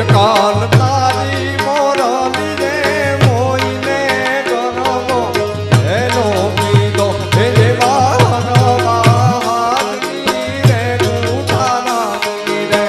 કાલ તારી મોરલી રે મોઈને ગરબો એનો પીધો હે દેવા હાથની રે ઉઠાના રે